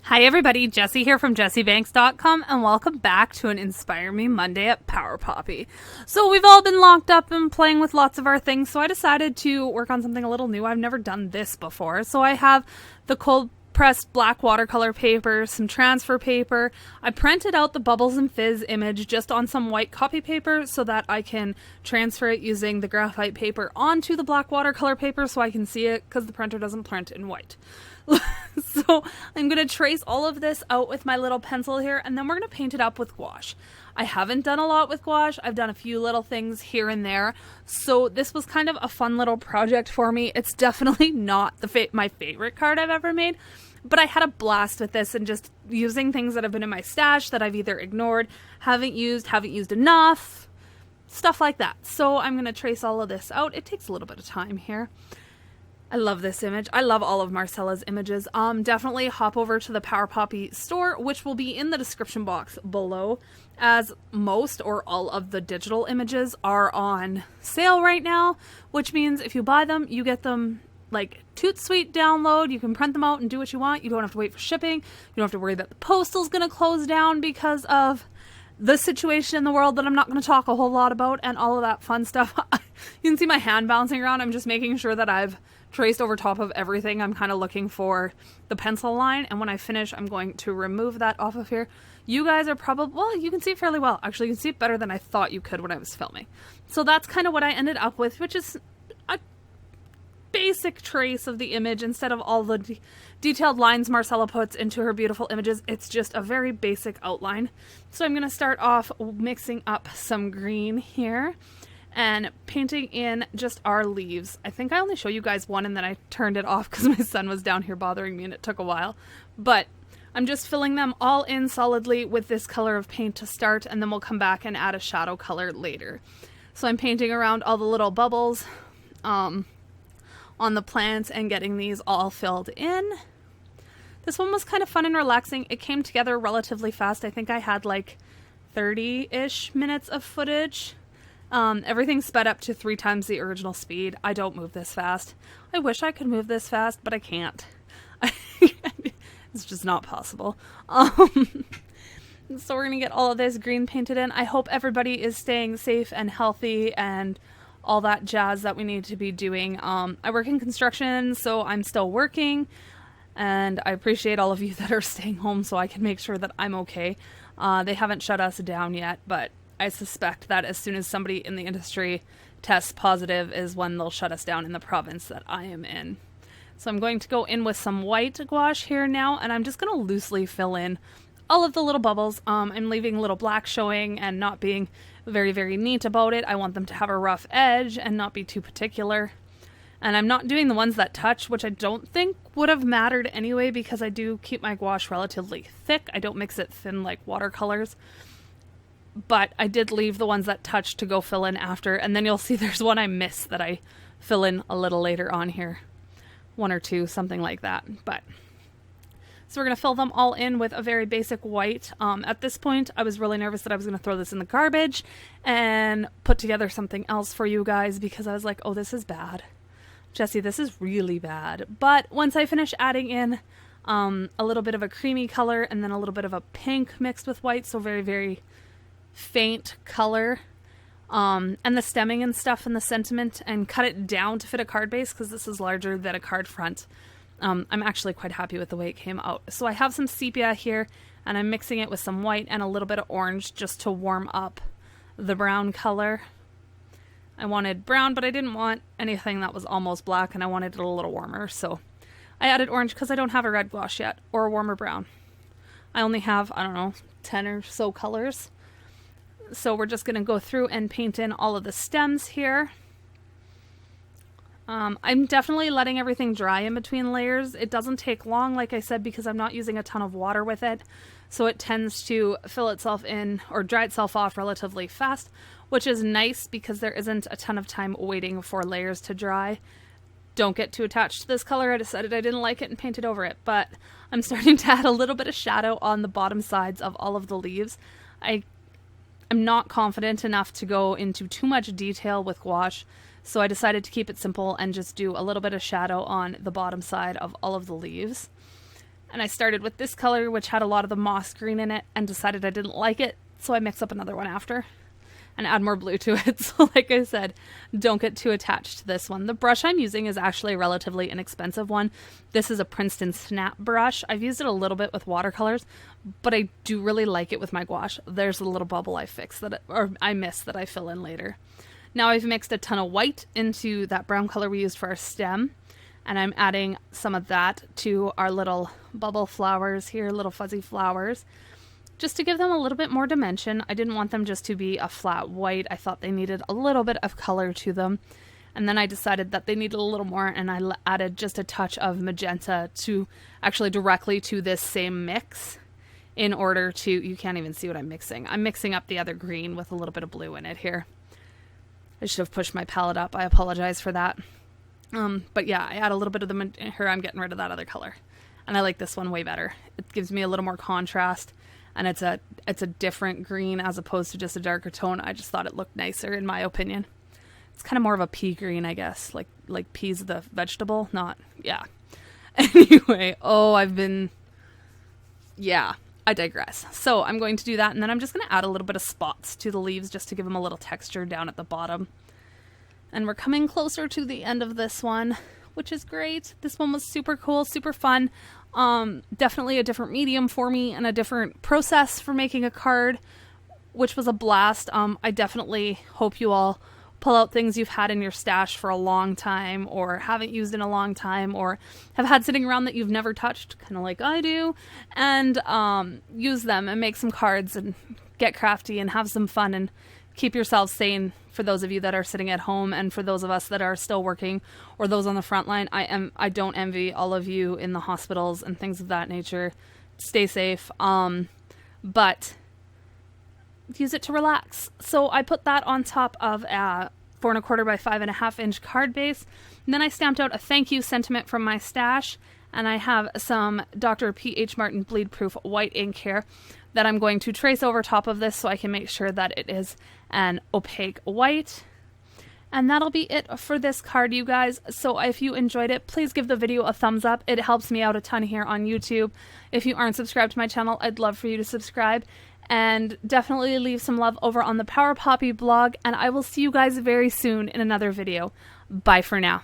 Hi everybody, Jessie here from JessieBanks.com and welcome back to an Inspire Me Monday at Power Poppy. So we've all been locked up and playing with lots of our things, so I decided to work on something a little new. I've never done this before. So I have the cold pressed black watercolor paper, some transfer paper. I printed out the Bubbles and Fizz image just on some white copy paper so that I can transfer it using the graphite paper onto the black watercolor paper so I can see it because the printer doesn't print in white. So I'm going to trace all of this out with my little pencil here, and then we're going to paint it up with gouache. I haven't done a lot with gouache. I've done a few little things here and there. So this was kind of a fun little project for me. It's definitely not my favorite card I've ever made, but I had a blast with this and just using things that have been in my stash that I've either ignored, haven't used enough, stuff like that. So I'm going to trace all of this out. It takes a little bit of time here. I love this image. I love all of Marcella's images. Definitely hop over to the Power Poppy store, which will be in the description box below, as most or all of the digital images are on sale right now, which means if you buy them, you get them like toot sweet download. You can print them out and do what you want. You don't have to wait for shipping. You don't have to worry that the postal's going to close down because of the situation in the world that I'm not going to talk a whole lot about and all of that fun stuff. You can see my hand bouncing around. I'm just making sure that I've traced over top of everything. I'm kind of looking for the pencil line, and when I finish, I'm going to remove that off of here. You guys are probably, well, you can see it fairly well. Actually, you can see it better than I thought you could when I was filming. So that's kind of what I ended up with, which is a basic trace of the image. Instead of all the detailed lines Marcella puts into her beautiful images, it's just a very basic outline. So I'm going to start off mixing up some green here and painting in just our leaves. I think I only show you guys one and then I turned it off because my son was down here bothering me and it took a while. But I'm just filling them all in solidly with this color of paint to start, and then we'll come back and add a shadow color later. So I'm painting around all the little bubbles on the plants and getting these all filled in. This one was kind of fun and relaxing. It came together relatively fast. I think I had like 30-ish minutes of footage. Everything sped up to 3 times the original speed. I don't move this fast. I wish I could move this fast, but I can't. It's just not possible. So we're going to get all of this green painted in. I hope everybody is staying safe and healthy and all that jazz that we need to be doing. I work in construction, so I'm still working, and I appreciate all of you that are staying home so I can make sure that I'm okay. They haven't shut us down yet, but I suspect that as soon as somebody in the industry tests positive is when they'll shut us down in the province that I am in. So I'm going to go in with some white gouache here now, and I'm just going to loosely fill in all of the little bubbles. I'm leaving a little black showing and not being very, very neat about it. I want them to have a rough edge and not be too particular. And I'm not doing the ones that touch, which I don't think would have mattered anyway because I do keep my gouache relatively thick. I don't mix it thin like watercolors. But I did leave the ones that touch to go fill in after, and then you'll see there's one I missed that I fill in a little later on here. 1 or 2, something like that. But so we're going to fill them all in with a very basic white. At this point, I was really nervous that I was going to throw this in the garbage and put together something else for you guys because I was like, oh, this is bad. Jessie, this is really bad. But once I finish adding in a little bit of a creamy color and then a little bit of a pink mixed with white, so very, very faint color, and the stemming and stuff and the sentiment, and cut it down to fit a card base because this is larger than a card front. I'm actually quite happy with the way it came out. So I have some sepia here and I'm mixing it with some white and a little bit of orange just to warm up the brown color. I wanted brown, but I didn't want anything that was almost black, and I wanted it a little warmer, so I added orange because I don't have a red gouache yet or a warmer brown. I only have, I don't know, 10 or so colors. So we're just going to go through and paint in all of the stems here. I'm definitely letting everything dry in between layers. It doesn't take long, like I said, because I'm not using a ton of water with it. So it tends to fill itself in or dry itself off relatively fast, which is nice because there isn't a ton of time waiting for layers to dry. Don't get too attached to this color. I decided I didn't like it and painted over it, but I'm starting to add a little bit of shadow on the bottom sides of all of the leaves. I'm not confident enough to go into too much detail with gouache, so I decided to keep it simple and just do a little bit of shadow on the bottom side of all of the leaves. And I started with this color, which had a lot of the moss green in it, and decided I didn't like it, so I mixed up another one after and add more blue to it. So like I said, don't get too attached to this one. The brush I'm using is actually a relatively inexpensive one. This is a Princeton Snap brush. I've used it a little bit with watercolors, but I do really like it with my gouache. There's a little bubble I fixed or I missed that I fill in later. Now I've mixed a ton of white into that brown color we used for our stem, and I'm adding some of that to our little bubble flowers here, little fuzzy flowers, just to give them a little bit more dimension. I didn't want them just to be a flat white. I thought they needed a little bit of color to them. And then I decided that they needed a little more, and I added just a touch of magenta to actually directly to this same mix in order to, you can't even see what I'm mixing. I'm mixing up the other green with a little bit of blue in it here. I should have pushed my palette up. I apologize for that. But yeah, I add a little bit of here. I'm getting rid of that other color. And I like this one way better. It gives me a little more contrast. And it's a different green as opposed to just a darker tone. I just thought it looked nicer in my opinion. It's kind of more of a pea green, I guess. Like peas the vegetable, not, yeah. Anyway, I digress. So I'm going to do that, and then I'm just going to add a little bit of spots to the leaves just to give them a little texture down at the bottom. And we're coming closer to the end of this one, which is great. This one was super cool, super fun. Definitely a different medium for me and a different process for making a card, which was a blast. I definitely hope you all pull out things you've had in your stash for a long time or haven't used in a long time or have had sitting around that you've never touched, kind of like I do, and use them and make some cards and get crafty and have some fun and keep yourselves sane. For those of you that are sitting at home, and for those of us that are still working, or those on the front line, I don't envy all of you in the hospitals and things of that nature. Stay safe, but use it to relax. So I put that on top of a 4 1/4 by 5.5 inch card base. And then I stamped out a thank you sentiment from my stash, and I have some Dr. P.H. Martin bleed proof white ink here that I'm going to trace over top of this so I can make sure that it is an opaque white. And that'll be it for this card, you guys. So if you enjoyed it, please give the video a thumbs up. It helps me out a ton here on YouTube. If you aren't subscribed to my channel, I'd love for you to subscribe. And definitely leave some love over on the Power Poppy blog. And I will see you guys very soon in another video. Bye for now.